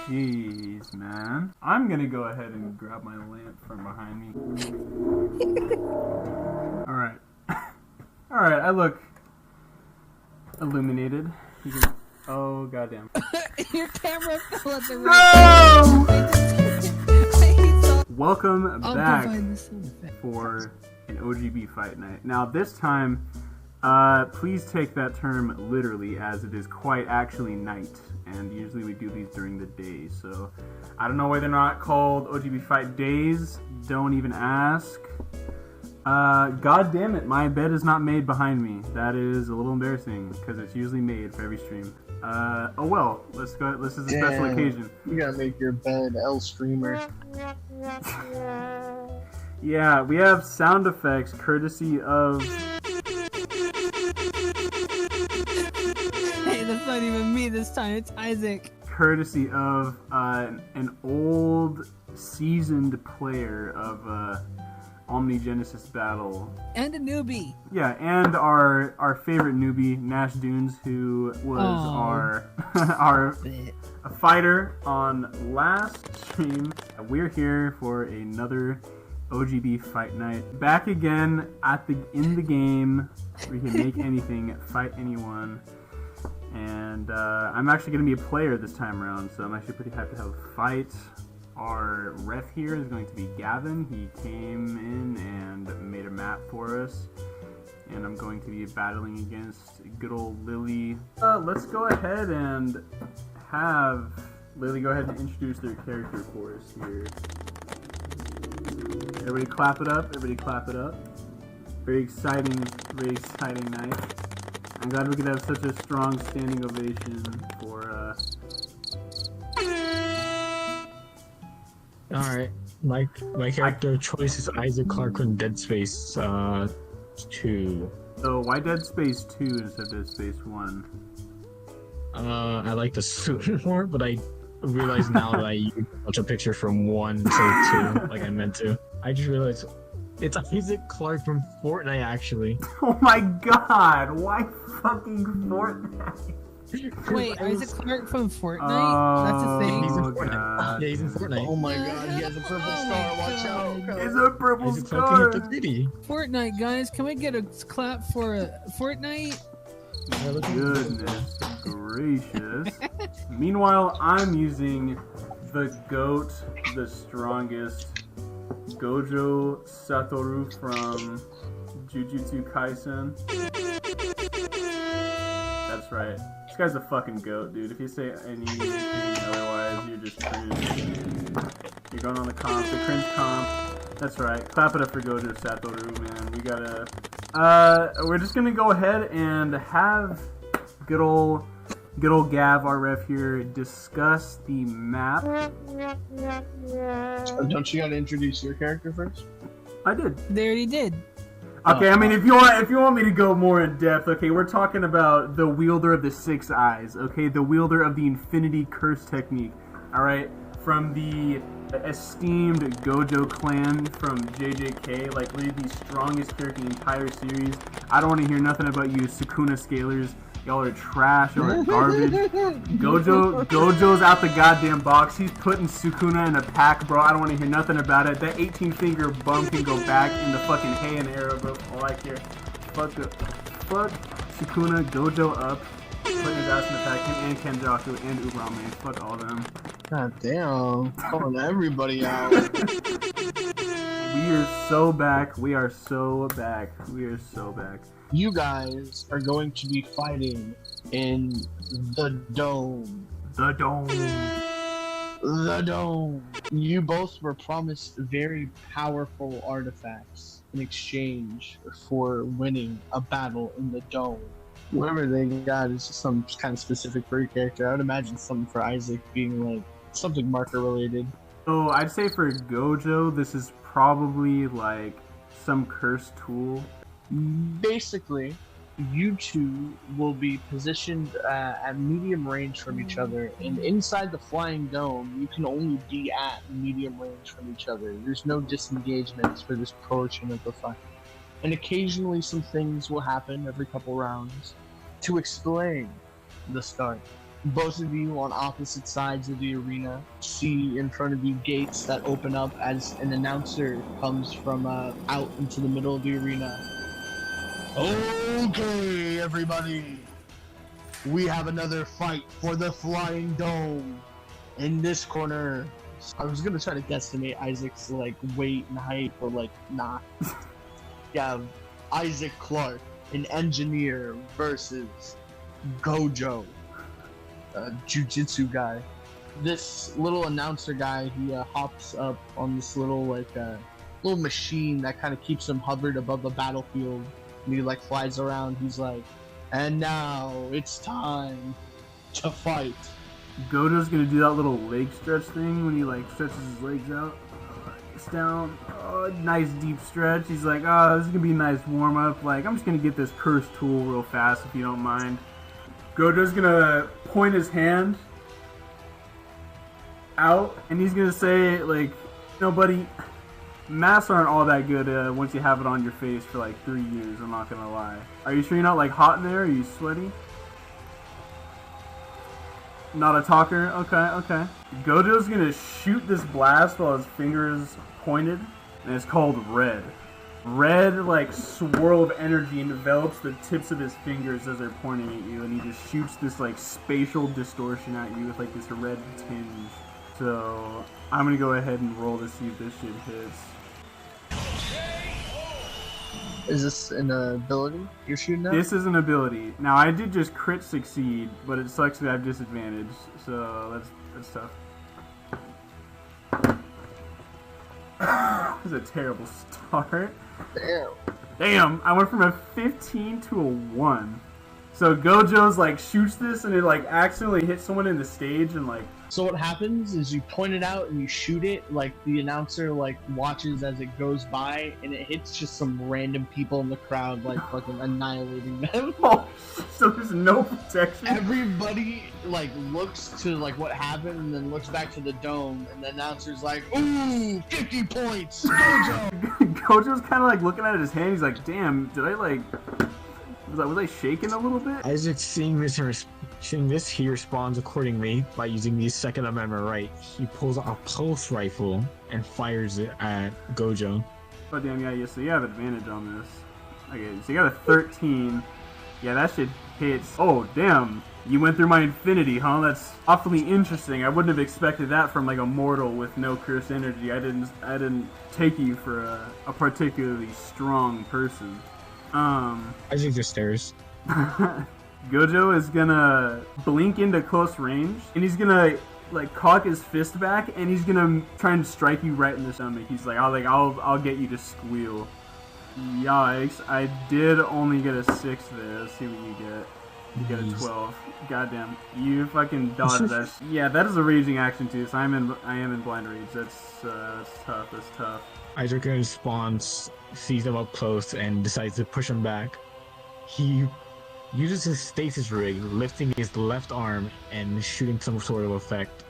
Jeez, man. I'm gonna go ahead and grab my lamp from behind me. Alright. Alright, I look illuminated. You can... Oh, goddamn. Your camera fell at the No! right. Welcome back provide the sound effect. for an OGB fight night. Now, this time, please take that term literally, as it is quite actually night. And usually we do these during the day, so I don't know why they're not called OGB Fight Days. Don't even ask. God damn it, my bed is not made behind me. That is a little embarrassing, because it's usually made for every stream. Oh well, let's go. This is a special occasion. You gotta make your bed L streamer. Yeah, we have sound effects courtesy of... Hey, that's not even me this time. It's Isaac. Courtesy of an old, seasoned player of Omnigenesis Battle. And a newbie. Yeah, and our favorite newbie, Nash Dunes, who was our a fighter on last stream. We're here for another OGB Fight Night. Back again in the game. We can make anything, fight anyone. And I'm actually going to be a player this time around, so I'm actually pretty happy to have a fight. Our ref here is going to be Gavin. He came in and made a map for us. And I'm going to be battling against good old Lily. Let's go ahead and have Lily go ahead and introduce their character for us here. Everybody clap it up. Everybody clap it up. Very exciting night. I'm glad we could have such a strong standing ovation for, Alright, my character choice is Isaac Clarke from Dead Space 2. So why Dead Space 2 instead of Dead Space 1? I like the suit more, but I realize now that I used a bunch of pictures from 1 to 2, like I meant to. I just realized it's Isaac Clarke from Fortnite, actually. Oh my god, why fucking Fortnite? Wait, Isaac Clarke from Fortnite? Oh, That's a thing? He's in God. Fortnite. Yeah, he's in Fortnite. Oh my god, he has a purple star, watch out. It's a purple Isaac Clarke in star! the city. Fortnite, guys. Can we get a clap for Fortnite? Goodness gracious. Meanwhile, I'm using the GOAT, the strongest, Gojo Satoru from Jujutsu Kaisen. That's right. This guy's a fucking GOAT, dude. If you say anything otherwise, you're just crude. You're going on the comp, the cringe comp. That's right. Clap it up for Gojo Satoru, man. We gotta... we're just gonna go ahead and have good old Gav, our ref here, discuss the map. Don't you gotta introduce your character first? I did. They already did. Okay, I mean, if you want me to go more in depth, okay, we're talking about the wielder of the 6 eyes, okay, the wielder of the Infinity Curse technique, all right, from the esteemed Gojo clan from JJK, like literally the strongest character in the entire series. I don't want to hear nothing about you Sukuna scalers. Y'all are trash. Y'all are garbage. Gojo's out the goddamn box. He's putting Sukuna in a pack, bro. I don't want to hear nothing about it. That 18-finger bum can go back in the fucking hay and arrow, bro. All I care. Fuck Sukuna, Gojo up. Putting his ass in the pack. Him and Kenjaku and Ubrame. Fuck all of them. God damn. Calling everybody out. We are so back. We are so back. We are so back. You guys are going to be fighting in the dome. The dome. The dome. You both were promised very powerful artifacts in exchange for winning a battle in the dome. Whatever they got is just some kind of specific for your character. I would imagine something for Isaac being like something marker related. So I'd say for Gojo, this is probably like some cursed tool. Basically, you two will be positioned at medium range from each other, and inside the flying dome, you can only be at medium range from each other. There's no disengagements for this portion of the fight. And occasionally some things will happen every couple rounds to explain the start. Both of you on opposite sides of the arena see in front of you gates that open up as an announcer comes from out into the middle of the arena. Okay, everybody. We have another fight for the Flying Dome. In this corner, I was gonna try to guesstimate Isaac's like weight and height, but like nah. You have Isaac Clarke, an engineer, versus Gojo, a jiu-jitsu guy. This little announcer guy, he hops up on this little little machine that kind of keeps him hovered above the battlefield. And he like flies around. He's like, and now it's time to fight. Gojo's gonna do that little leg stretch thing when he like stretches his legs out. It's down. Oh, nice deep stretch. He's like, oh, this is gonna be a nice warm up. Like, I'm just gonna get this cursed tool real fast if you don't mind. Gojo's gonna point his hand out and he's gonna say, like, no, buddy, masks aren't all that good once you have it on your face for like 3 years, I'm not gonna lie. Are you sure you're not like hot in there? Are you sweaty? Not a talker? Okay. Gojo's gonna shoot this blast while his finger is pointed, and it's called red. Red, like, swirl of energy envelops the tips of his fingers as they're pointing at you, and he just shoots this, like, spatial distortion at you with, like, this red tinge. So, I'm gonna go ahead and roll to see if this shit hits. Is this an ability you're shooting at? This is an ability. Now, I did just crit succeed, but it sucks that I have disadvantage, so that's tough. That was a terrible start. Damn, I went from a 15 to a 1. So Gojo's like shoots this and it like accidentally hits someone in the stage and like... So what happens is you point it out and you shoot it, like the announcer like watches as it goes by and it hits just some random people in the crowd, like fucking annihilating them. Oh, so there's no protection? Everybody like looks to like what happened and then looks back to the dome and the announcer's like, ooh, 50 points, Gojo! Gojo's kind of like looking at his hand, he's like, damn, did I like... Was I shaking a little bit? Isaac seeing this, he responds accordingly by using the Second Amendment right. He pulls out a pulse rifle and fires it at Gojo. Oh damn, yeah, so you have advantage on this. Okay, so you got a 13. Yeah, that shit hits. Oh damn, you went through my infinity, huh? That's awfully interesting. I wouldn't have expected that from like a mortal with no cursed energy. I didn't take you for a particularly strong person. Isaac just stares. Gojo is gonna blink into close range, and he's gonna like cock his fist back, and he's gonna try and strike you right in the stomach. He's like, I'll get you to squeal. Yikes! I did only get a 6 there. Let's see what you get. You get a 12. Goddamn, you fucking dodged that. Yeah, that is a raging action too. So I am in blind rage. That's tough. That's tough. Isaac responds, sees him up close, and decides to push him back. He uses his stasis rig, lifting his left arm and shooting some sort of effect.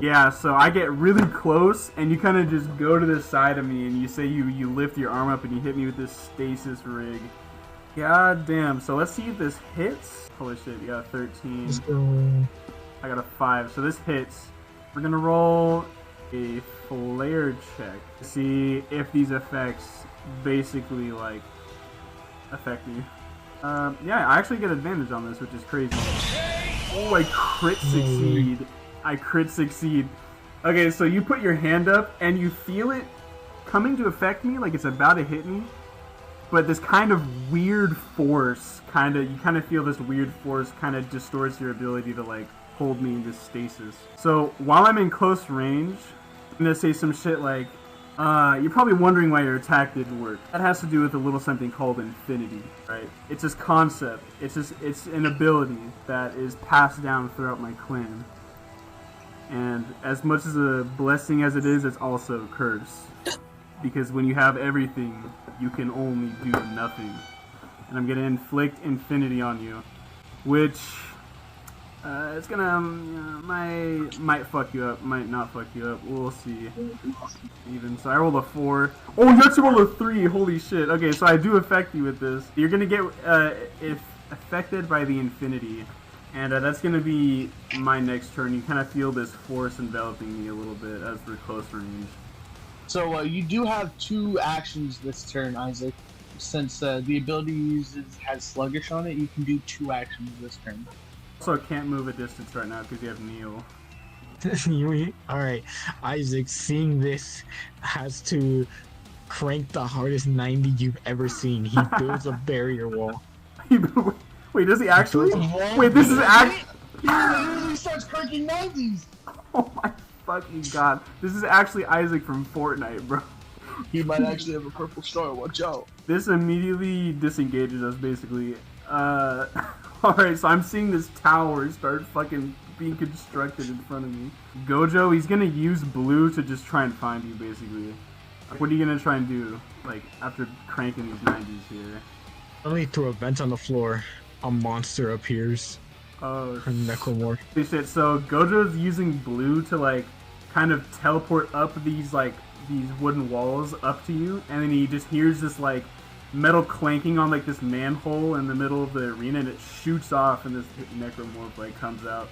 Yeah, so I get really close, and you kind of just go to the side of me, and you say you lift your arm up, and you hit me with this stasis rig. God damn. So let's see if this hits. Holy shit, you got a 13. Let's go. I got a 5, so this hits. We're gonna roll a flare check to see if these effects basically like affect me. Yeah, I actually get advantage on this, which is crazy. Oh, I crit succeed. I crit succeed. Okay, so you put your hand up and you feel it coming to affect me, like it's about to hit me. But this kind of weird force, you kind of feel this weird force kind of distorts your ability to like hold me in this stasis. So while I'm in close range, I'm gonna say some shit like, you're probably wondering why your attack didn't work. That has to do with a little something called infinity, right? It's this concept. It's an ability that is passed down throughout my clan. And as much as a blessing as it is, it's also a curse. Because when you have everything, you can only do nothing. And I'm gonna inflict infinity on you, which it's gonna might fuck you up, might not fuck you up. We'll see. Even so, I rolled a 4. Oh, you actually rolled a 3. Holy shit. Okay, so I do affect you with this. You're gonna get if affected by the infinity. And that's going to be my next turn. You kind of feel this force enveloping me a little bit as we're close range. So you do have 2 actions this turn, Isaac. Since the ability has sluggish on it, you can do 2 actions this turn. Also, can't move a distance right now because you have Neil. Alright, Isaac, seeing this, has to crank the hardest 90 you've ever seen. He builds a barrier wall. Wait, does he actually? Wait, this is He literally starts cranking 90s! Oh my fucking god. This is actually Isaac from Fortnite, bro. He might actually have a purple star, watch out. This immediately disengages us, basically. Alright, so I'm seeing this tower start fucking being constructed in front of me. Gojo, he's gonna use blue to just try and find you, basically. What are you gonna try and do, like, after cranking these 90s here? Suddenly, through a vent on the floor, a monster appears. Oh, A necromorph. shit. So Gojo's using blue to, like, kind of teleport up these wooden walls up to you, and then he just hears this, like, metal clanking on, like, this manhole in the middle of the arena, and it shoots off, and this necromorph, like, comes out.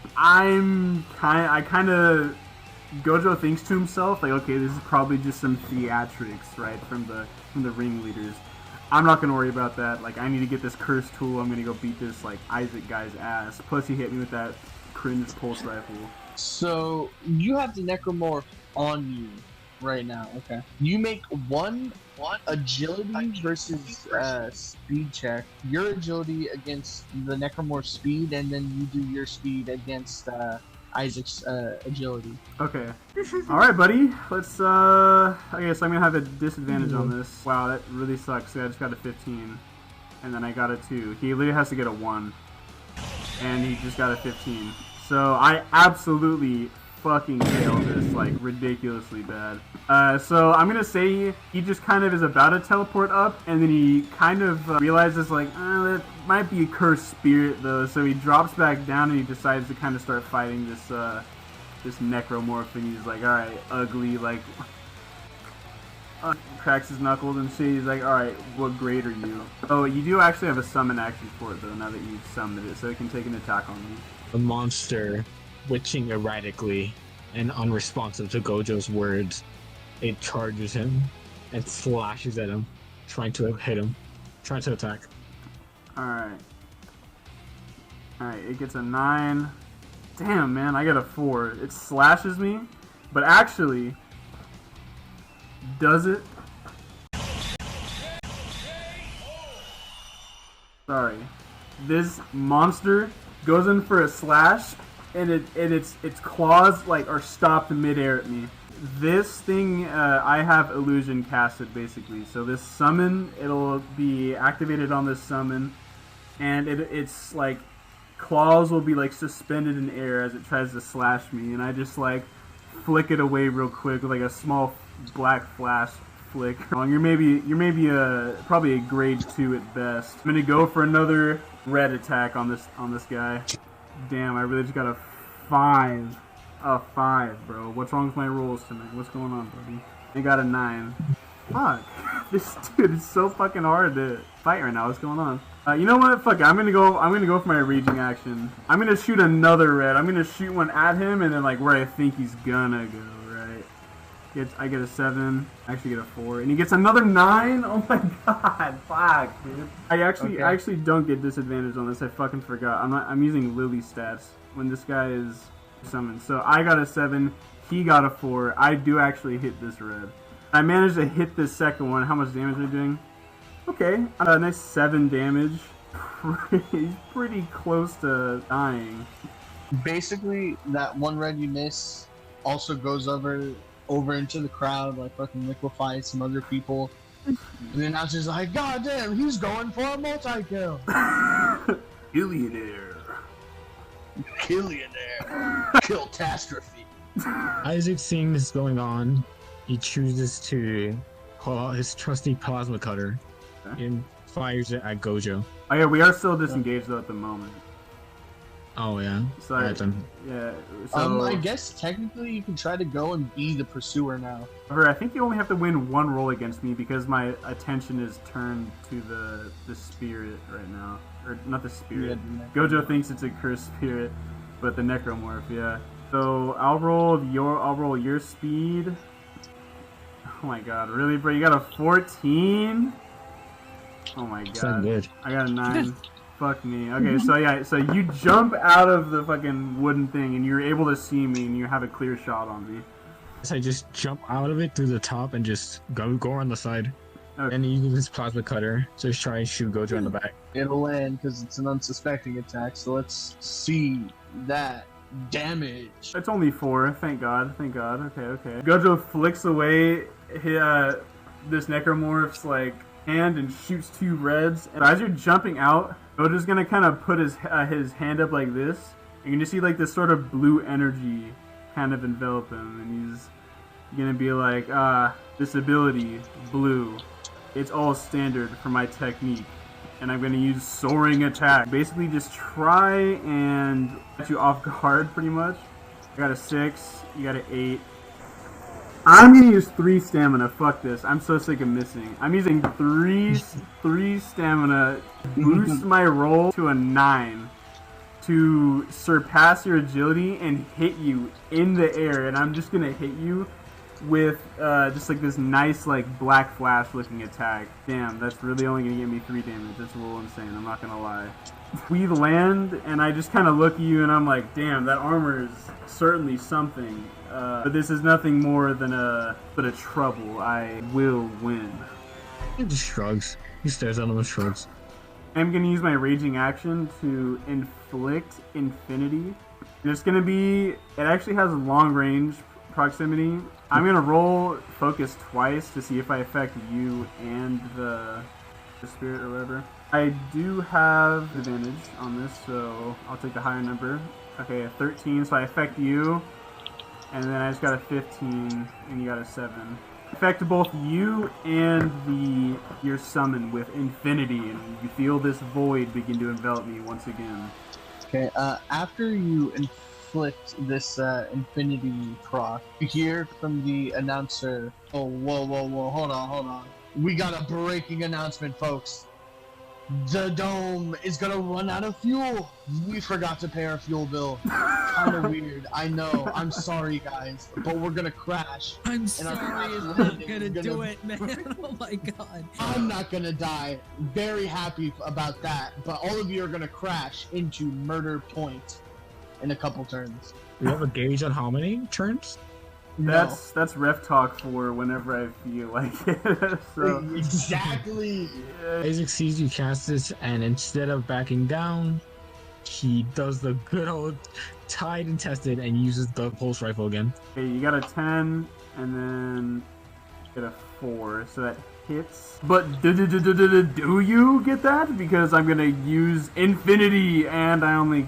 Gojo thinks to himself, like, okay, this is probably just some theatrics, right, from the ringleaders. I'm not gonna worry about that. Like, I need to get this cursed tool. I'm gonna go beat this, like, Isaac guy's ass. Plus, he hit me with that cringe pulse rifle. So, you have the necromorph on you right now, okay. You make one agility versus speed check. Your agility against the necromorph's speed, and then you do your speed against Isaac's agility. Okay. Alright, buddy. Let's, I guess I'm gonna have a disadvantage on this. Wow, that really sucks. I just got a 15. And then I got a 2. He literally has to get a 1. And he just got a 15. So I absolutely fucking failed this, like, ridiculously bad. So I'm gonna say he just kind of is about to teleport up, and then he kind of realizes, like, that might be a cursed spirit, though, so he drops back down and he decides to kind of start fighting this, this necromorph, and he's like, alright, ugly, like, cracks his knuckles and shit. He's like, alright, what grade are you? Oh, you do actually have a summon action for it, though, now that you've summoned it, so it can take an attack on you. The monster, twitching erratically and unresponsive to Gojo's words, it charges him and slashes at him, trying to hit him, trying to attack. Alright. Alright, it gets a 9. Damn, man, I got a 4. It slashes me, but actually, does it? Sorry. This monster goes in for a slash, and its claws, like, are stopped midair at me. This thing, I have illusion casted, basically. So this summon, it'll be activated on this summon, and it's like claws will be like suspended in air as it tries to slash me, and I just like flick it away real quick with like a small black flash flick. You're maybe probably a grade 2 at best. I'm gonna go for another red attack on this guy. Damn, I really just got a 5. A 5, bro. What's wrong with my rolls tonight? What's going on, buddy? I got a 9. Fuck. This dude is so fucking hard to fight right now. What's going on? You know what? Fuck it. I'm gonna go for my raging action. I'm gonna shoot another red. I'm gonna shoot one at him and then like where I think he's gonna go, right? I get a 7. I actually get a 4. And he gets another 9? Oh my god. Fuck, dude. I actually don't get disadvantage on this. I fucking forgot. I'm using Lily stats when this guy is summoned. So I got a 7. He got a 4. I do actually hit this red. I managed to hit this second one. How much damage are you doing? Okay, a nice 7 damage. He's pretty close to dying. Basically, that one red you miss also goes over into the crowd, like fucking liquefies some other people. And then I was just like, God damn, he's going for a multi-kill. Billionaire. Kill-tastrophe. Isaac, seeing this going on, he chooses to pull out his trusty plasma cutter and fires it at Gojo. Oh yeah, we are still disengaged though at the moment. Oh yeah. So Alright, then. yeah. So I guess technically you can try to go and be the pursuer now. however, I think you only have to win 1 roll against me because my attention is turned to the spirit right now. or not the spirit. Yeah, Gojo thinks it's a cursed spirit, but the necromorph, yeah. So I'll roll your speed. Oh my god, really, bro? You got a 14? Oh my god. It's not good. I got a 9. Fuck me. Okay, so yeah, so you jump out of the fucking wooden thing and you're able to see me and you have a clear shot on me. So I just jump out of it through the top and just go on the side. Okay. And you use this plasma cutter. So just try and shoot Gojo in the back. It'll land because it's an unsuspecting attack. So let's see that damage. It's only 4, thank god, thank god. Okay. Gojo flicks away this necromorph's like hand and shoots 2 reds. And as you're jumping out, Gojo's gonna kind of put his hand up like this. You can just see like this sort of blue energy kind of envelop him, and he's gonna be like, this ability, blue, it's all standard for my technique, and I'm gonna use soaring attack. Basically just try and get you off guard pretty much. I got a 6, you got an 8. I'm gonna use 3 stamina. Fuck this. I'm so sick of missing. I'm using 3 stamina to boost my roll to a 9 to surpass your agility and hit you in the air. And I'm just gonna hit you with just like this nice like black flash looking attack. Damn, that's really only gonna get me 3 damage. That's a little insane. I'm not gonna lie. We land and I just kind of look at you and I'm like, damn, that armor is certainly something. But this is nothing more than a trouble. I will win. He just shrugs. He stares at him and shrugs. I'm gonna use my raging action to inflict infinity. And it's gonna be. It actually has long range proximity. I'm gonna roll focus twice to see if I affect you and the spirit or whatever. I do have advantage on this, so I'll take the higher number. Okay, a 13, so I affect you. And then I just got a 15, and you got a 7. Affect both you and your summon with infinity, and you feel this void begin to envelop me once again. Okay, after you inflict this infinity proc, you hear from the announcer, oh, whoa, hold on. We got a breaking announcement, folks. The dome is gonna run out of fuel. We forgot to pay our fuel bill. Kinda weird, I know. I'm sorry, guys, but we're gonna crash. I'm sorry, it's not gonna do it, man. Oh my god. I'm not gonna die. Very happy about that. But all of you are gonna crash into Murder Point in a couple turns. We have a gauge on how many turns? That's ref talk for whenever I feel like it. So Exactly. Isaac sees you cast this, and instead of backing down, he does the good old tried and tested and uses the pulse rifle again. Okay, you got a 10, and then you get a 4, so that hits. But do you get that? Because I'm gonna use infinity, and I only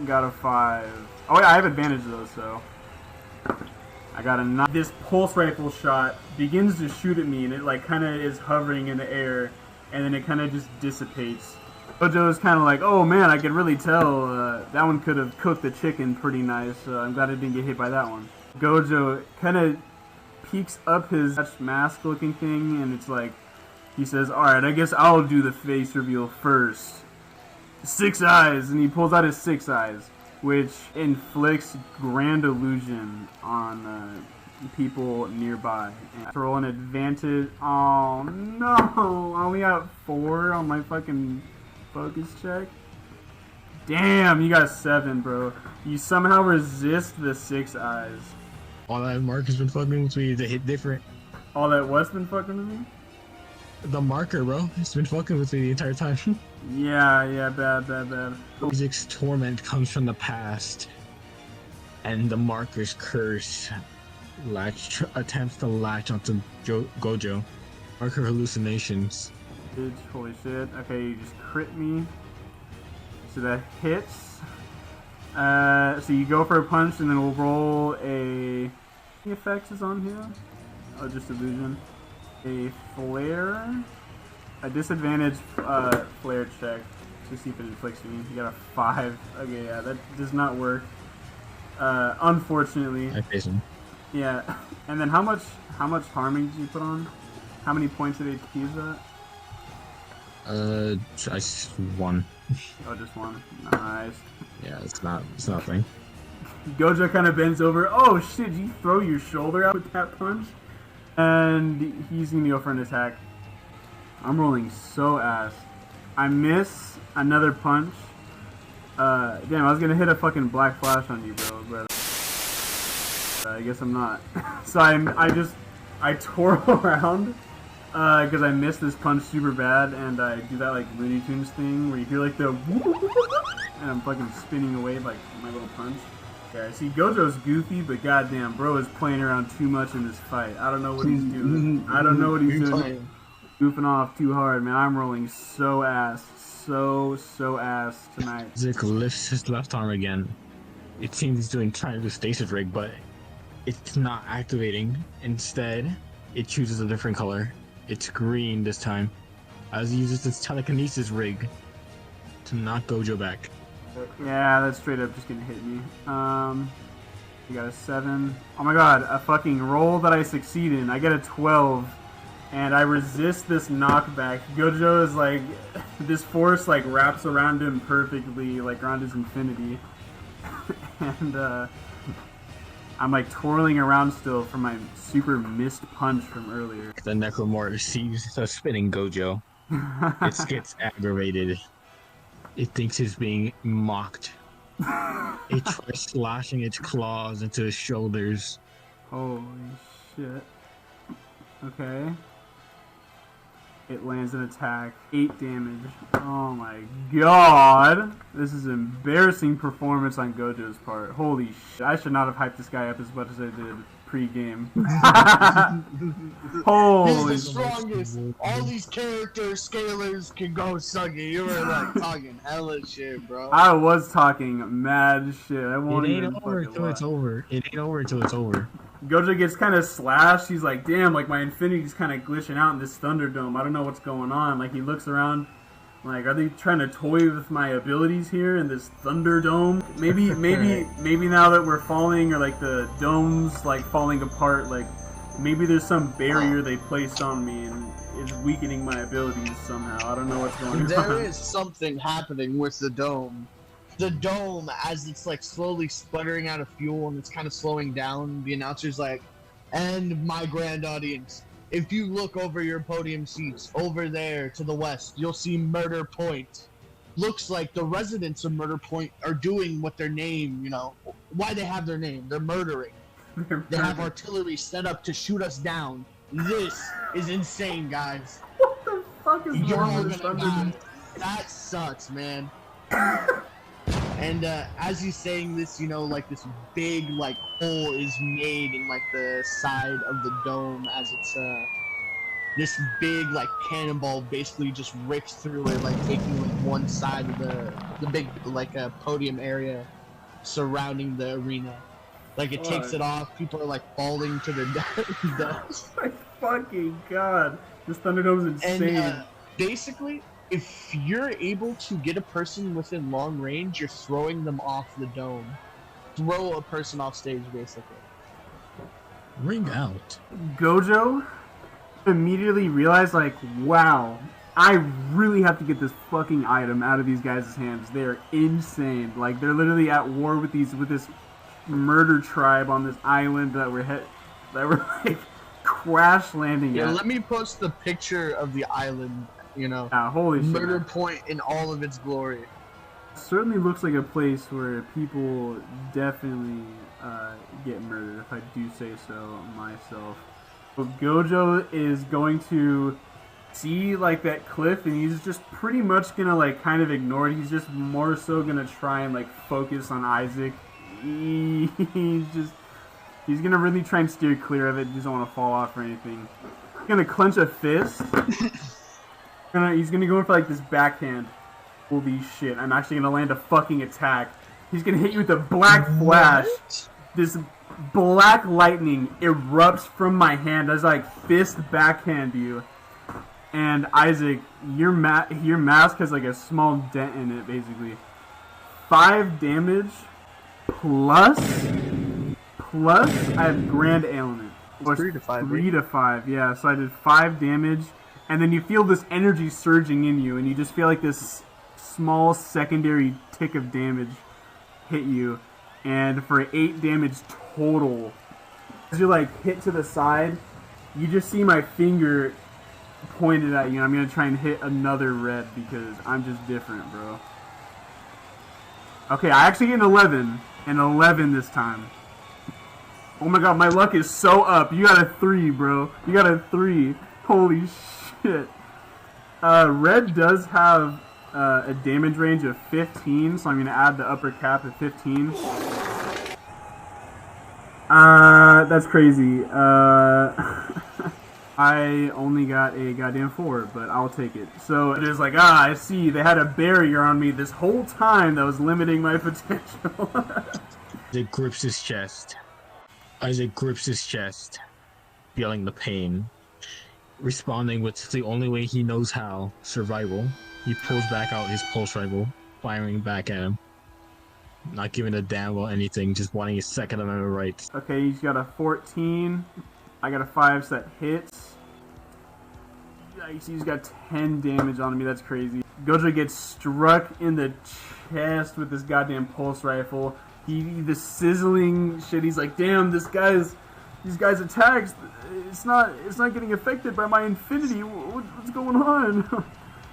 got a 5. Oh yeah, I have advantage though, so. I got a 9. This pulse rifle shot begins to shoot at me, and it like kind of is hovering in the air, and then it kind of just dissipates. Gojo's kind of like, oh man, I can really tell that one could have cooked the chicken pretty nice. I'm glad it didn't get hit by that one. Gojo kind of peeks up his mask-looking thing, and it's like, he says, alright, I guess I'll do the face reveal first. 6 eyes, and he pulls out his 6 eyes, which inflicts grand illusion on people nearby. And to roll an advantage. Oh no! I only got 4 on my fucking focus check. Damn, you got 7, bro. You somehow resist the 6 eyes. All that marker's been fucking with me to hit different. All that what's been fucking with me? The marker, bro. It's been fucking with me the entire time. Yeah, bad. Isaac's torment comes from the past, and the marker's curse attempts to latch onto Gojo. Marker hallucinations. Bitch, holy shit. Okay, you just crit me. So that hits. So you go for a punch, and then we'll roll a... The effects is on here? Oh, just illusion. A flare. A disadvantage flare check to see if it inflicts me. You got a 5. Okay, yeah, that does not work. Unfortunately. I face him. Yeah. And then how much harming did you put on? How many points of HP is that? I 1. Oh, just one. Nice. Yeah, it's nothing. Gojo kind of bends over. Oh shit, you throw your shoulder out with that punch? And he's gonna go for an attack. I'm rolling so ass. I miss another punch. Damn, I was gonna hit a fucking black flash on you, bro, but I guess I'm not. So I tore around because I missed this punch super bad, and I do that like Looney Tunes thing where you hear like the and I'm fucking spinning away like my little punch. Yeah, see, Gojo's goofy, but goddamn, bro is playing around too much in this fight. I don't know what he's doing. I don't know what he's doing. Goofing off too hard, man. I'm rolling so ass. So ass tonight. Zik lifts his left arm again. It seems he's trying to do stasis rig, but it's not activating. Instead, it chooses a different color. It's green this time, as he uses its telekinesis rig to knock Gojo back. Yeah, that's straight up just gonna hit me. You got a 7. Oh my god, a fucking roll that I succeed in. I get a 12. And I resist this knockback. Gojo is like, this force like wraps around him perfectly, like around his infinity. And I'm like twirling around still from my super missed punch from earlier. The Necromorph sees the spinning Gojo. It gets aggravated. It thinks it's being mocked. It tries slashing its claws into his shoulders. Holy shit. Okay. It lands an attack. 8 damage. Oh my god. This is an embarrassing performance on Gojo's part. Holy shit. I should not have hyped this guy up as much as I did pre-game. Holy He's the strongest. All these characters, scalers can go Suggy. You were like talking hella shit, bro. I was talking mad shit. I won't It ain't even over until it's over. It ain't over until it's over. Gojo gets kind of slashed. He's like, damn, like my infinity's kind of glitching out in this Thunderdome. I don't know what's going on. Like he looks around, like, are they trying to toy with my abilities here in this Thunderdome? Maybe now that we're falling, or like the dome's like falling apart, like maybe there's some barrier they placed on me and is weakening my abilities somehow. I don't know what's going on. There is something happening with the dome. The dome, as it's like slowly sputtering out of fuel and it's kind of slowing down, the announcer's like, and my grand audience, if you look over your podium seats over there to the west, you'll see Murder Point. Looks like the residents of Murder Point are doing what their name, you know, why they have their name. They're murdering. They have artillery set up to shoot us down. This is insane, guys. What the fuck is You're wrong all with gonna this die. Thunderdome? That sucks, man. And as he's saying this, you know, like this big like hole is made in like the side of the dome as it's this big like cannonball basically just rips through it, like taking like one side of the big like podium area surrounding the arena. Like it takes it off. People are like falling to their death. My fucking god, this Thunderdome's insane. And basically, if you're able to get a person within long range, you're throwing them off the dome. Throw a person off stage, basically. Ring out. Gojo immediately realized, like, wow, I really have to get this fucking item out of these guys' hands. They're insane. Like, they're literally at war with this murder tribe on this island that we're like crash landing Yeah, at. let me post the picture of the island. You know, Holy shit. Murder Point in all of its glory. Certainly looks like a place where people definitely get murdered, if I do say so myself. But Gojo is going to see like that cliff, and he's just pretty much gonna like kind of ignore it. He's just more so gonna try and like focus on Isaac. He's gonna really try and steer clear of it. He doesn't want to fall off or anything. He's gonna clench a fist. He's gonna go in for like this backhand. Holy shit, I'm actually gonna land a fucking attack. He's gonna hit you with a black flash. What? This black lightning erupts from my hand as I fist backhand you. And Isaac, your mask has like a small dent in it, basically. 5 damage plus I have grand ailment. Or 3 to 5. 3 to 5, yeah. So I did 5 damage. And then you feel this energy surging in you, and you just feel like this small secondary tick of damage hit you, and for 8 damage total. As you like hit to the side, you just see my finger pointed at you, and I'm gonna try and hit another red because I'm just different, bro. Okay, I actually get an 11 this time. Oh my god, my luck is so up. You got a 3, bro. You got a 3. Holy shit. Red does have a damage range of 15, so I'm going to add the upper cap at 15. That's crazy. I only got a goddamn 4, but I'll take it. So it is like, I see, they had a barrier on me this whole time that was limiting my potential. Isaac grips his chest. Isaac grips his chest, feeling the pain. Responding with the only way he knows how, survival. He pulls back out his pulse rifle, firing back at him. Not giving a damn about anything, just wanting his Second Amendment rights. Okay, he's got a 14. I got a 5, so that hits. Yikes, he's got 10 damage on me, that's crazy. Gojo gets struck in the chest with this goddamn pulse rifle. The sizzling shit, he's like, damn, these guys' attacks, it's not getting affected by my infinity. What's going on?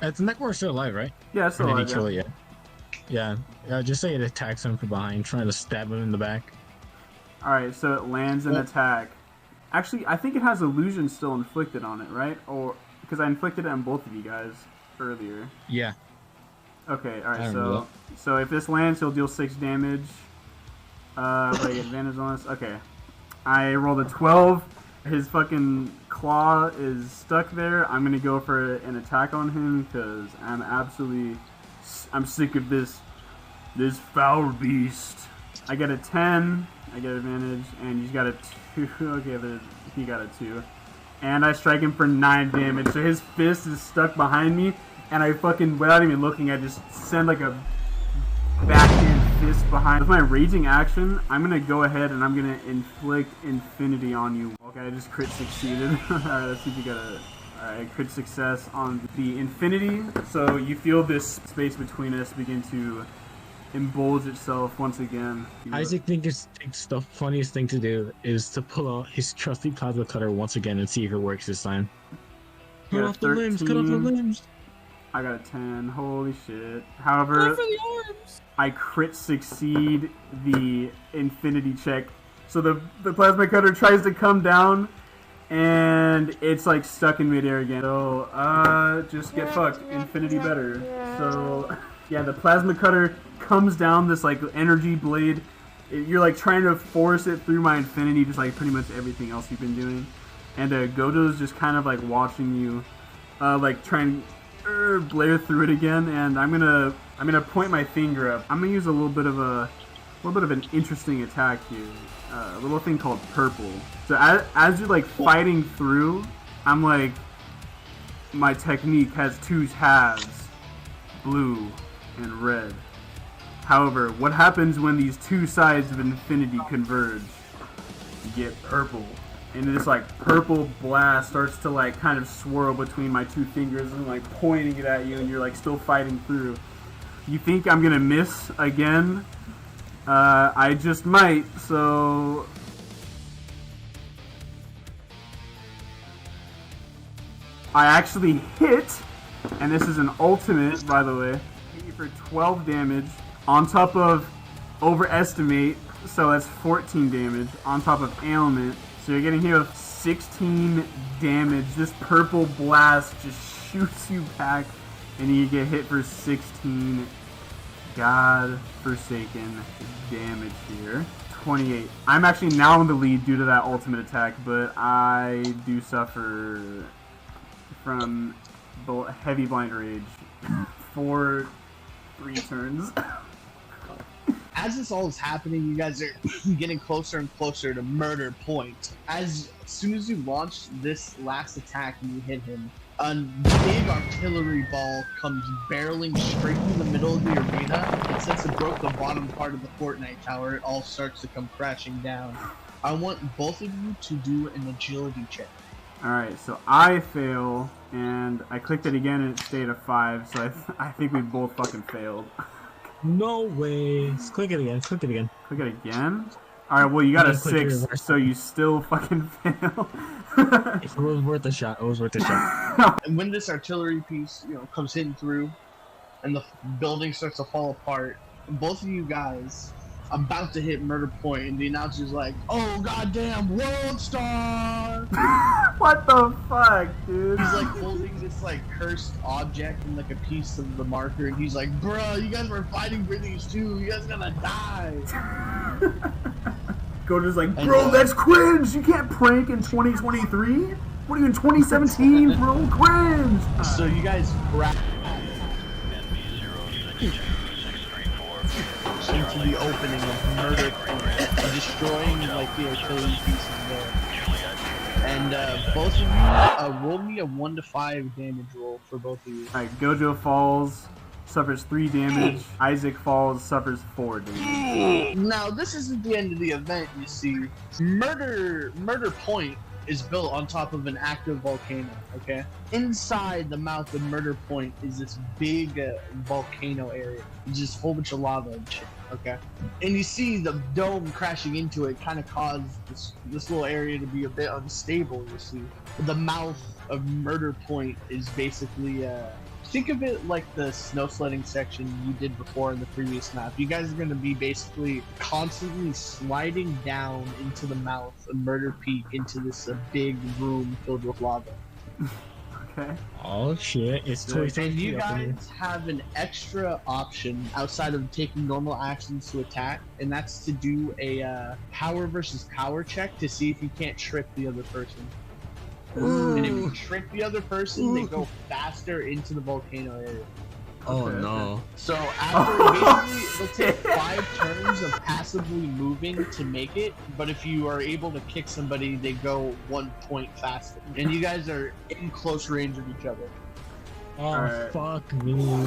It's Neckwar's still alive, right? Yeah, it's still alive. Did he kill it yet? Yeah, just say it attacks him from behind, trying to stab him in the back. Alright, so it lands an attack. Actually, I think it has illusion still inflicted on it, right? Or because I inflicted it on both of you guys earlier. Yeah. Okay, alright, so if this lands, he'll deal 6 damage. But I get advantage on this. Okay. I rolled a 12. His fucking claw is stuck there. I'm gonna go for an attack on him because I'm sick of this foul beast. I get a 10. I get advantage, and he's got a 2. Okay, he got a 2. And I strike him for 9 damage. So his fist is stuck behind me, and I fucking, without even looking, I just send like a backhand fist behind. With my raging action, I'm gonna go ahead and I'm gonna inflict infinity on you. Okay, I just crit succeeded. Alright, let's see if you got a crit success on the infinity. So you feel this space between us begin to embulge itself once again. Isaac thinks the funniest thing to do is to pull out his trusty plasma cutter once again and see if it works this time. Cut off the limbs, cut off the limbs. I got a 10. Holy shit. However, I crit succeed the infinity check. So the plasma cutter tries to come down, and it's like stuck in midair again. So, just get fucked. Infinity better. So, yeah, the plasma cutter comes down this like energy blade. You're like trying to force it through my infinity, just like pretty much everything else you've been doing. And Gojo's just kind of like watching you, like trying blare through it again. And I'm gonna point my finger up. I'm gonna use a little bit of an interesting attack here. A little thing called purple. So as you're like fighting through, I'm like, my technique has 2 halves, blue and red. However, what happens when these 2 sides of infinity converge? You get purple. And this like purple blast starts to like kind of swirl between my 2 fingers and like pointing it at you, and you're like still fighting through. You think I'm gonna miss again? I just might, so I actually hit, and this is an ultimate, by the way. Hit you for 12 damage on top of overestimate, so that's 14 damage on top of ailment. So you're getting hit with 16 damage. This purple blast just shoots you back, and you get hit for 16 God-forsaken damage here. 28. I'm actually now in the lead due to that ultimate attack, but I do suffer from heavy blind rage for 3 turns. As this all is happening, you guys are getting closer and closer to murder point. As soon as you launch this last attack and you hit him, a big artillery ball comes barreling straight through the middle of the arena, and since it broke the bottom part of the Fortnite tower, it all starts to come crashing down. I want both of you to do an agility check. Alright, so I fail, and I clicked it again and it stayed at 5, so I think we both fucking failed. No way. Just click it again. Click it again. Click it again? Alright, well, you got a Yeah, click 6, reverse. so you still fucking fail. It was worth a shot. It was worth a shot. And when this artillery piece, comes hitting through, and the building starts to fall apart, both of you guys about to hit murder point, and the announcer's like, "Oh goddamn, World Star!" What the fuck, dude? He's like holding this like cursed object and like a piece of the marker, and he's like, "Bruh, you guys were fighting for these two. You guys gonna die." Gojo's like, bro, that's cringe. You can't prank in 2023. What are you in 2017, bro? Cringe. So you guys grab into the opening of Murder Point, destroying like the artillery pieces there. And both of you, roll me a 1 to 5 damage roll for both of you. Alright, Gojo falls, suffers 3 damage. Isaac falls, suffers 4 damage. Now this isn't the end of the event. You see, Murder Point is built on top of an active volcano. Okay, inside the mouth of Murder Point is this big volcano area, just a whole bunch of lava and shit. Okay, and you see the dome crashing into it kind of caused this little area to be a bit unstable. You see, the mouth of Murder Point is basically think of it like the snow sledding section you did before in the previous map. You guys are going to be basically constantly sliding down into the mouth of Murder Peak into this big room filled with lava. Okay. Oh shit! It's Good. And you 2023 up in here. guys have an extra option outside of taking normal actions to attack, and that's to do a power versus power check to see if you can't trick the other person. And if you trick the other person, they go faster into the volcano area. Oh Okay, no! So after basically, it'll take 5 turns of passively moving to make it, but if you are able to kick somebody, they go 1 point faster. And you guys are in close range of each other. Oh Alright. fuck me!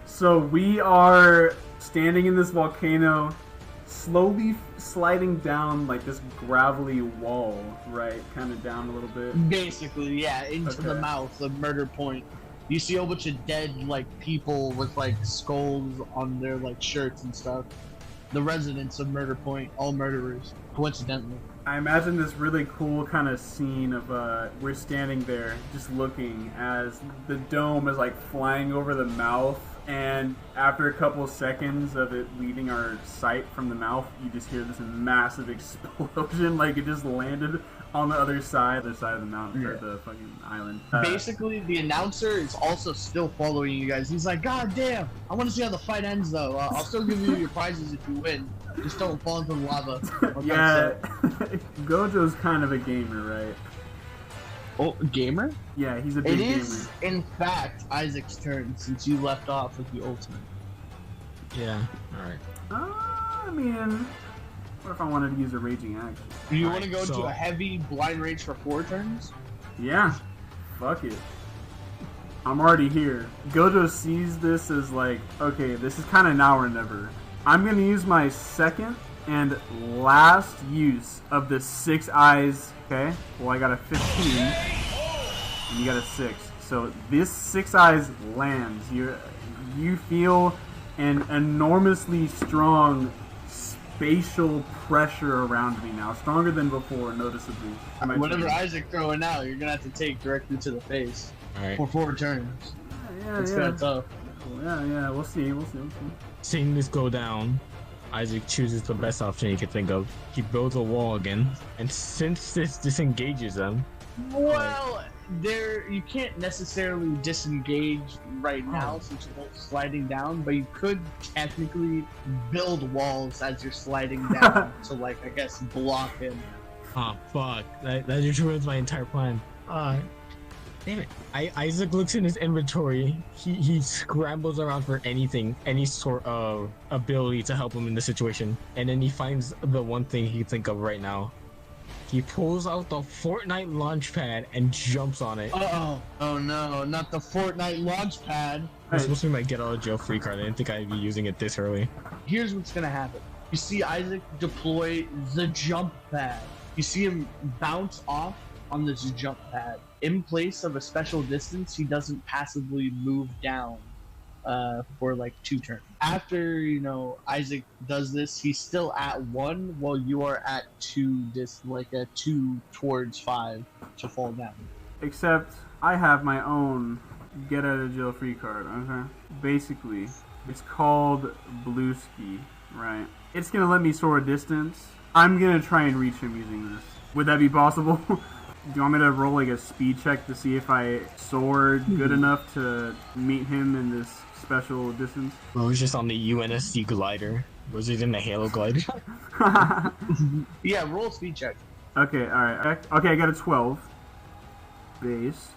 So we are standing in this volcano, slowly sliding down like this gravelly wall, right? Kind of down a little bit. Basically, yeah, into the Okay. mouth of Murder Point. You see a whole bunch of dead, like, people with, like, skulls on their, like, shirts and stuff. The residents of Murder Point, all murderers, coincidentally. I imagine this really cool kind of scene of we're standing there just looking as the dome is like flying over the mouth, and after a couple of seconds of it leaving our sight from the mouth, you just hear this massive explosion, like it just landed on the other side of the mountain, or the fucking island. Basically, the announcer is also still following you guys. He's like, "God damn, I want to see how the fight ends, though. I'll still give you your prizes if you win. Just don't fall into the lava." Yeah, Gojo's kind of a gamer, right? Oh, gamer? Yeah, he's a big It gamer. is, in fact, Isaac's turn since you left off with the ultimate. Yeah. All right. I mean, what if I wanted to use a raging action? Do you Alright, want to go so- to a heavy blind rage for 4 turns? Yeah, fuck it. I'm already here. Gojo sees this as like, okay, this is kind of now or never. I'm gonna use my second and last use of the 6 eyes. Okay, well I got a 15, and you got a 6. So this 6 eyes lands. You feel an enormously strong spatial pressure around me now, stronger than before, noticeably. Whatever Isaac throwing out, you're gonna have to take directly to the face All right. for 4 turns. Yeah, It's yeah. kind of tough. Yeah, we'll see. Seeing this go down, Isaac chooses the best option he could think of. He builds a wall again, and since this disengages them, Well, you can't necessarily disengage right now since you're both sliding down, but you could technically build walls as you're sliding down to, like, I guess, block him. oh fuck, that just ruins my entire plan. Damn it. Isaac looks in his inventory. He scrambles around for anything, any sort of ability to help him in the situation. And then he finds the one thing he can think of right now. He pulls out the Fortnite launchpad and jumps on it. Uh-oh. Oh no, not the Fortnite launch pad. It's supposed to be my get out of jail free card. I didn't think I'd be using it this early. Here's what's gonna happen. You see Isaac deploy the jump pad. You see him bounce off on this jump pad. In place of a special distance, he doesn't passively move down for like 2 turns. After, Isaac does this, he's still at 1 while you are at 2, like a 2 towards 5 to fall down. Except I have my own get out of jail free card, okay? Basically, it's called Blue Ski, right? It's gonna let me soar a distance. I'm gonna try and reach him using this. Would that be possible? Do you want me to roll like a speed check to see if I soared good enough to meet him in this special distance? Well, it was just on the UNSC glider. Was it in the Halo glider? Yeah, roll a speed check. Okay, alright. Okay, I got a 12. Base.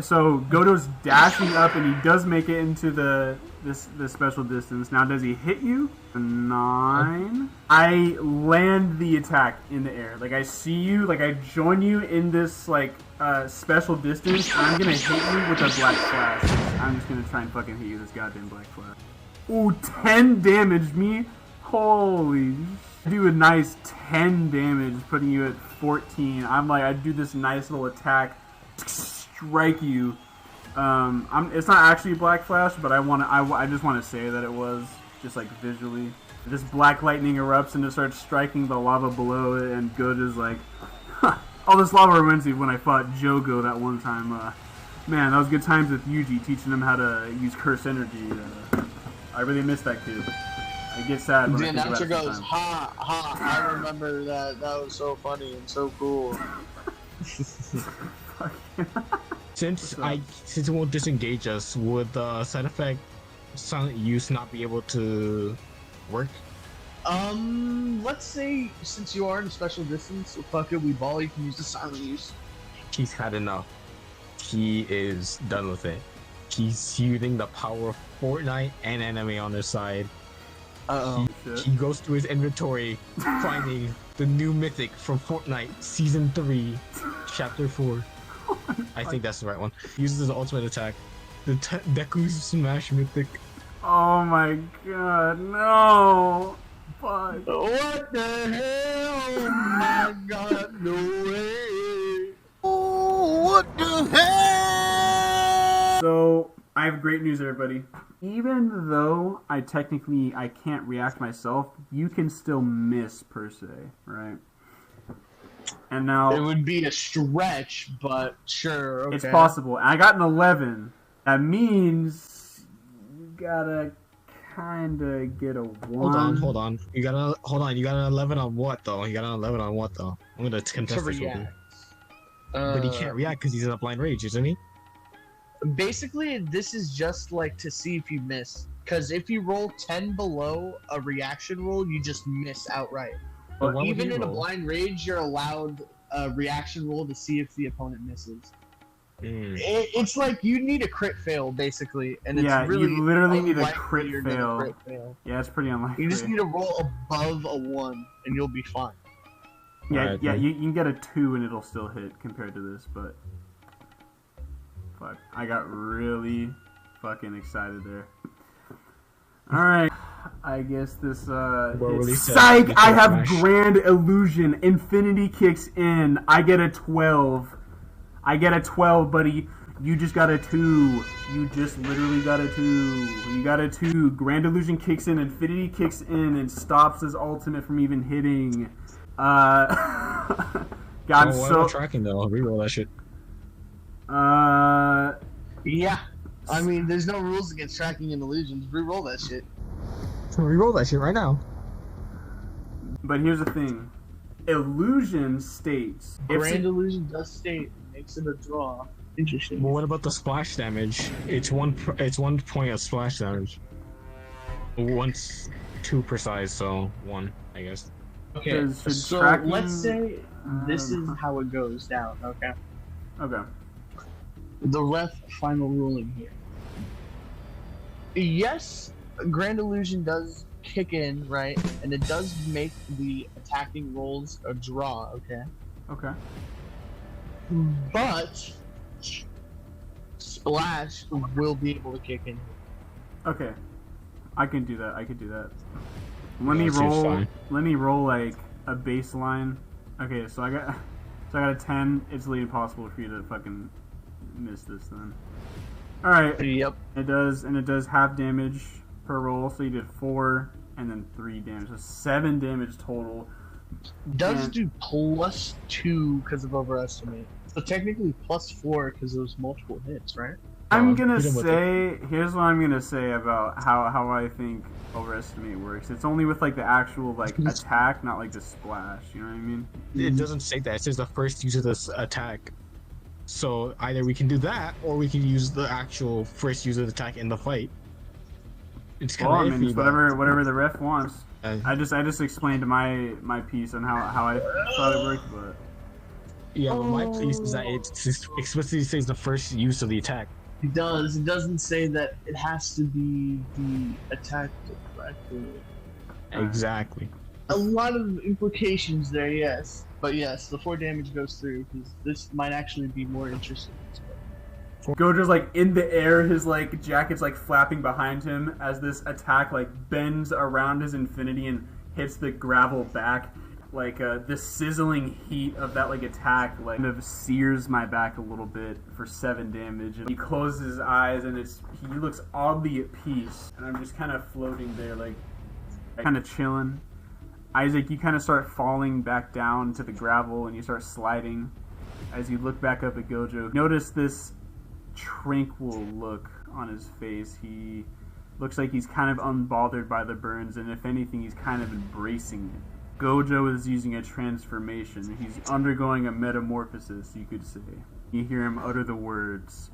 So Gojo's dashing up and he does make it into the special distance. Now does he hit you? 9. I land the attack in the air. Like I see you, like I join you in this like special distance, and I'm gonna hit you with a black flash. I'm just gonna try and fucking hit you with this goddamn black flash. Ooh, 10 damage me? Holy, do a nice 10 damage, putting you at 14. I'm like, I do this nice little attack, strike you. It's not actually Black Flash, but I just want to say that it was, just like visually. This black lightning erupts and it starts striking the lava below it, and Gojo's like, huh, all this lava reminds me of when I fought Jogo that one time. Man, that was good times with Yuji, teaching him how to use curse energy. I really miss that kid. I get sad when The I think about announcer it goes, sometimes. ha, ha, I remember that. That was so funny and so cool. Since it won't disengage us, would the side effect silent use not be able to work? Let's say since you are in a special distance, so fuck it, we ball, you can use the silent use. He's had enough. He is done with it. He's using the power of Fortnite and anime on his side. He goes to his inventory, finding the new mythic from Fortnite Season 3, Chapter 4. I think that's the right one. Uses his ultimate attack, the Deku Smash mythic. Oh my god, no! Fuck. What the hell? Oh my god, no way! Oh, what the hell? So, I have great news, everybody. Even though I can't react myself, you can still miss, per se, right? And now... It would be a stretch, but sure, okay. It's possible. And I got an 11. That means you gotta kinda get a 1. Hold on. You got an 11 on what though? I'm gonna contest this with you. But he can't react because he's in a blind rage, isn't he? Basically, this is just like to see if you miss. Because if you roll 10 below a reaction roll, you just miss outright. But why would Even he in a roll? blind rage, you're allowed a reaction roll to see if the opponent misses. It's like you need a crit fail, basically, and it's really you literally need a unlikely crit you're gonna fail. crit fail. Yeah, it's pretty unlikely. You just need to roll above a 1, and you'll be fine. Yeah, Alright, yeah, then. you can get a 2 and it'll still hit compared to this, but... Fuck, I got really fucking excited there. Alright, I guess this, really it's said psych! you I can have smash. Grand Illusion. Infinity kicks in. I get a 12. I get a 12, buddy. You just got a 2. You just literally got a 2. You got a 2. Grand Illusion kicks in, Infinity kicks in, and stops his ultimate from even hitting. God, Why am I so... tracking though? Reroll that shit. Yeah. I mean, there's no rules against tracking and illusions. Reroll that shit. Reroll that shit right now. But here's the thing. Illusion states... Grand Illusion does state, makes it a draw. Interesting. Well, what about the splash damage? It's one point of splash damage. One's 2 precise, so 1, I guess. Okay, Should so tracking- let's say this is how it goes down, okay? Okay. The ref final ruling here. Yes, Grand Illusion does kick in, right? And it does make the attacking rolls a draw, okay? Okay. But Splash will be able to kick in. Okay. I can do that. Let Yeah, me that seems roll. fine. Let me roll like a baseline. Okay, so I got. So I got a 10. It's really impossible for you to fucking miss this then. Alright. Yep. It does half damage per roll, so you did 4 and then 3 damage. So 7 damage total. Does And- do +2 because of overestimate. So technically +4 because it was multiple hits, right? I'm gonna hit him with say, here's what I'm gonna say about how I think overestimate works. It's only with like the actual like attack, not like the splash. You know what I mean? It doesn't say that. It says the first use of this attack. So either we can do that, or we can use the actual first use of the attack in the fight. It's kind Well, of I mean, it's whatever the ref wants. Uh, I just explained my piece on how I thought it worked, but Yeah, but my piece is that it explicitly says the first use of the attack. It does. It doesn't say that it has to be the attack correctly. Exactly. A lot of implications there, yes. But yes, the 4 damage goes through because this might actually be more interesting. Gojo's like in the air, his like jacket's like flapping behind him as this attack like bends around his infinity and hits the gravel back. Like the sizzling heat of that like attack like kind of sears my back a little bit for 7 damage. And he closes his eyes and he looks oddly at peace. And I'm just kind of floating there, like kind of chilling. Isaac, you kind of start falling back down to the gravel and you start sliding as you look back up at Gojo. Notice this tranquil look on his face. He looks like he's kind of unbothered by the burns, and if anything, he's kind of embracing it. Gojo is using a transformation. He's undergoing a metamorphosis, you could say. You hear him utter the words,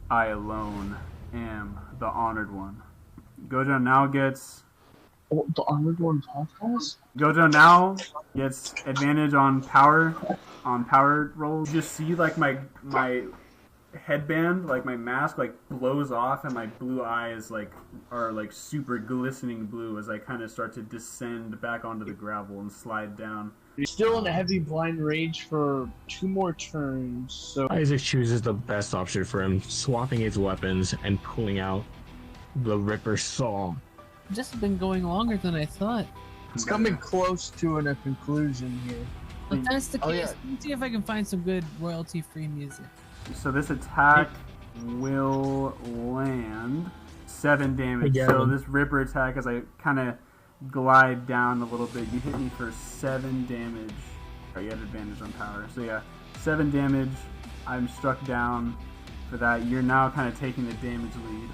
"I alone am the Honored One." Gojo now gets... Oh, the Honored One podcast? Gojo now gets advantage on power rolls. You just see like my headband, like my mask, like blows off, and my blue eyes like are like super glistening blue as I kind of start to descend back onto the gravel and slide down. You're still in a heavy blind rage for 2 more turns, so Isaac chooses the best option for him, swapping his weapons and pulling out the Ripper Saw. Just been going longer than I thought. it's coming close to a conclusion here. If that's the Oh, case, yeah. let me see if I can find some good royalty-free music. So this attack will land 7 damage. Again. So this Ripper attack, as I kind of glide down a little bit, you hit me for 7 damage. Oh, you have advantage on power. So yeah, 7 damage. I'm struck down for that. You're now kind of taking the damage lead.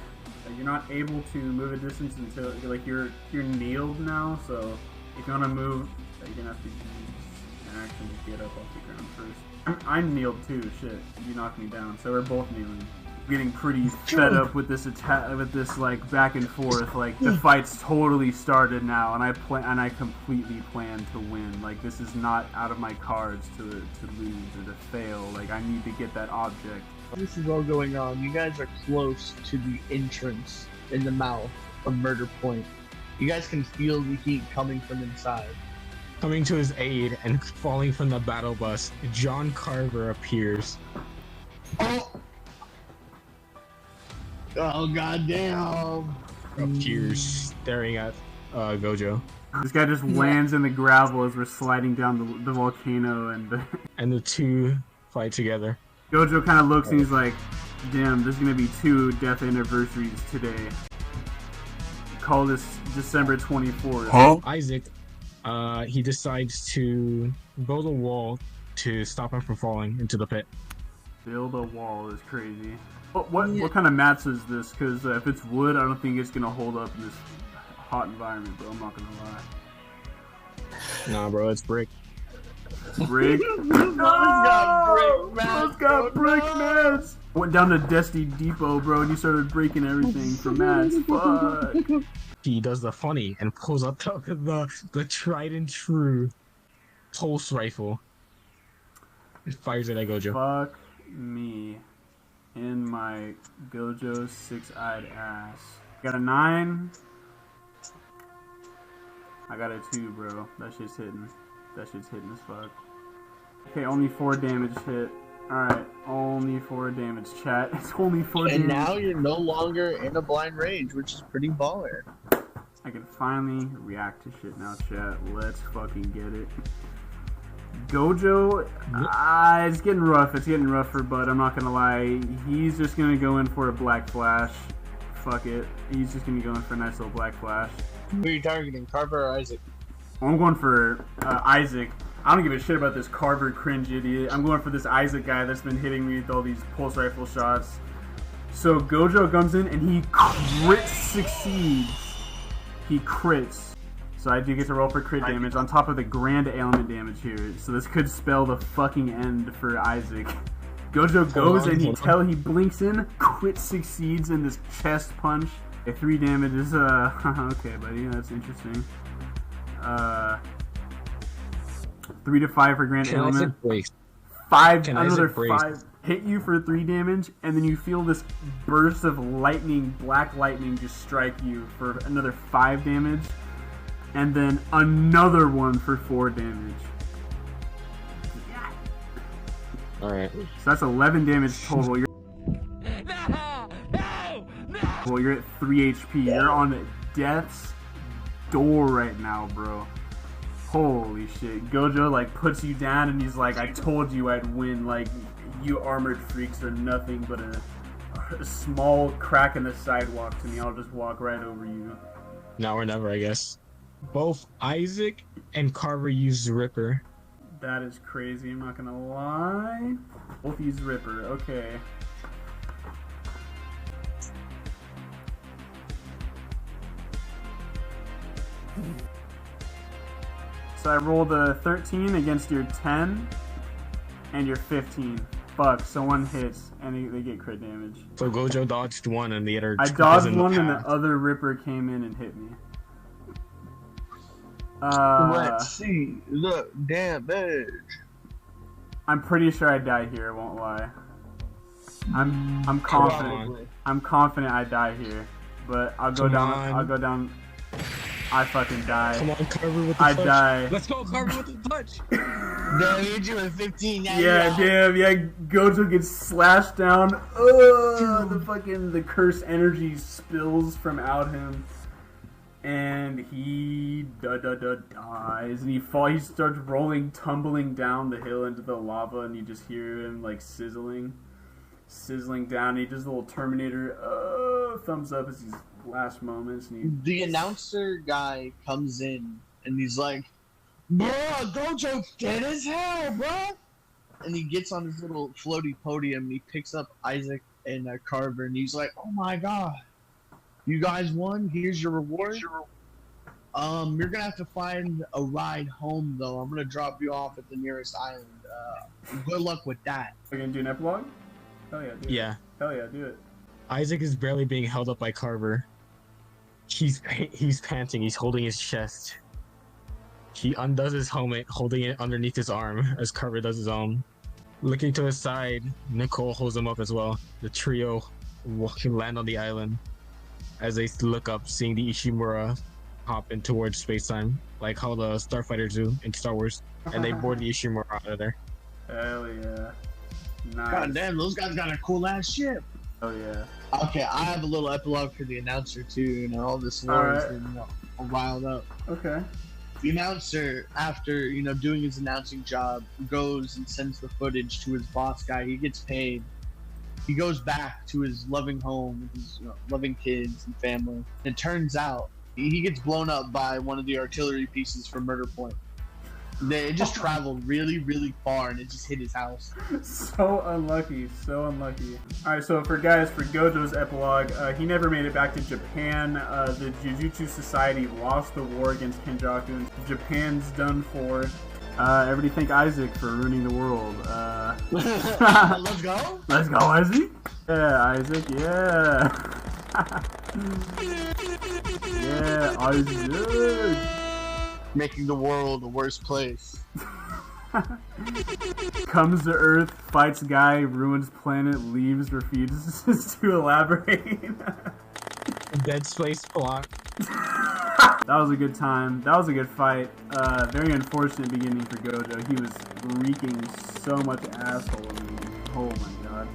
You're not able to move a distance until like you're kneeled now. So if you want to move, you're gonna have to use an action to get up off the ground first. I'm kneeled too. Shit, you knocked me down. So we're both kneeling. Getting pretty fed up with this attack, with this like back and forth. Like the fight's totally started now, and I completely plan to win. Like this is not out of my cards to lose or to fail. Like I need to get that object. This is all going on. You guys are close to the entrance in the mouth of Murder Point. You guys can feel the heat coming from inside. Coming to his aid and falling from the battle bus, John Carver appears. Oh goddamn! Appears staring at Gojo. This guy just lands in the gravel as we're sliding down the volcano, and And the two fight together. Gojo kind of looks and he's like, "Damn, there's gonna be 2 death anniversaries today. Call this December 24th." Isaac, he decides to build a wall to stop him from falling into the pit. Build a wall is crazy. What kind of mats is this? Because if it's wood, I don't think it's gonna hold up in this hot environment, bro. I'm not gonna lie. Nah, bro, it's brick. Brick. It's got brick mats. Went down to Dusty Depot, bro, and you started breaking everything for mats. Fuck. He does the funny and pulls out the tried and true pulse rifle. It fires it at Gojo. Fuck me in my Gojo 6-eyed ass. Got a 9. I got a 2, bro. That shit's hitting. That shit's hitting as fuck. Okay, only 4 damage hit. Alright, only 4 damage, chat. It's only 4 damage. And now you're no longer in a blind rage, which is pretty baller. I can finally react to shit now, chat. Let's fucking get it. Gojo, it's getting rough. It's getting rough for Bud. I'm not gonna lie. He's just gonna go in for a Black Flash. Fuck it. He's just gonna go in for a nice little Black Flash. Who are you targeting, Carver or Isaac? I'm going for Isaac. I don't give a shit about this Carver cringe idiot. I'm going for this Isaac guy that's been hitting me with all these pulse rifle shots. So Gojo comes in and he crit succeeds. He crits. So I do get to roll for crit damage on top of the grand ailment damage here. So this could spell the fucking end for Isaac. Gojo goes and he blinks in, crit succeeds in this chest punch. Okay, 3 damage is okay, buddy, that's interesting. 3 to 5 for grand ailment. 5, another 5. Hit you for 3 damage, and then you feel this burst of lightning, black lightning, just strike you for another 5 damage, and then another one for 4 damage. Alright. So that's 11 damage total. Well, you're at 3 HP. You're on death's door right now, bro. Holy shit. Gojo, like, puts you down, and he's like, I told you I'd win, like... You armored freaks are nothing but a small crack in the sidewalk to me. I'll just walk right over you. Now or never, I guess. Both Isaac and Carver use Ripper. That is crazy, I'm not gonna lie. Both use Ripper, okay. So I rolled a 13 against your 10 and your 15. Fuck, so one hits and they get crit damage. So Gojo dodged one and the other... I dodged one and the other Ripper came in and hit me. Let's see the damage. I'm pretty sure I die here, I won't lie. I'm confident. Probably. I'm confident I die here. But I'll go down. I fucking die. Come on, Carver with the I touch. die. Let's go, Carver with the touch. Damn, you're doing 15 now. Yeah, damn, yeah, Gojo gets slashed down. The cursed energy spills from out him. And he dies. And he starts tumbling down the hill into the lava, and you just hear him like sizzling down. And he does the little Terminator thumbs up as his last moments. And the announcer guy comes in and he's like, "Bro, Gojo's dead as hell, bro!" And he gets on his little floaty podium and he picks up Isaac and Carver and he's like, "Oh my god, you guys won. Here's your reward. You're gonna have to find a ride home though. I'm gonna drop you off at the nearest island. Good luck with that." We're gonna do an epilogue? Hell yeah, do it. Yeah. Hell yeah, do it. Isaac is barely being held up by Carver. He's panting. He's holding his chest. He undoes his helmet, holding it underneath his arm as Carver does his own. Looking to his side, Nicole holds him up as well. The trio land on the island as they look up, seeing the Ishimura hop in towards space-time, like how the starfighters do in Star Wars, and they board the Ishimura out of there. Hell yeah. Nice. God damn, those guys got a cool ass ship. Oh yeah. Okay, I have a little epilogue for the announcer too. You know, all this lore has been riled up. Okay. The announcer, after doing his announcing job, goes and sends the footage to his boss guy. He gets paid. He goes back to his loving home with his loving kids and family. It turns out he gets blown up by one of the artillery pieces from Murder Point. It just traveled really, really far and it just hit his house. So unlucky, so unlucky. Alright, so for Gojo's epilogue, he never made it back to Japan. The Jujutsu Society lost the war against Kenjaku, and Japan's done for. Everybody thank Isaac for ruining the world. Let's go? Let's go, Isaac! Yeah, Isaac, yeah! Yeah, Isaac! Making the world a worse place. Comes to Earth, fights guy, ruins planet, leaves, refuses to elaborate. Dead space plot. That was a good time. That was a good fight. Very unfortunate beginning for Gojo. He was wreaking so much asshole on me. Oh my god.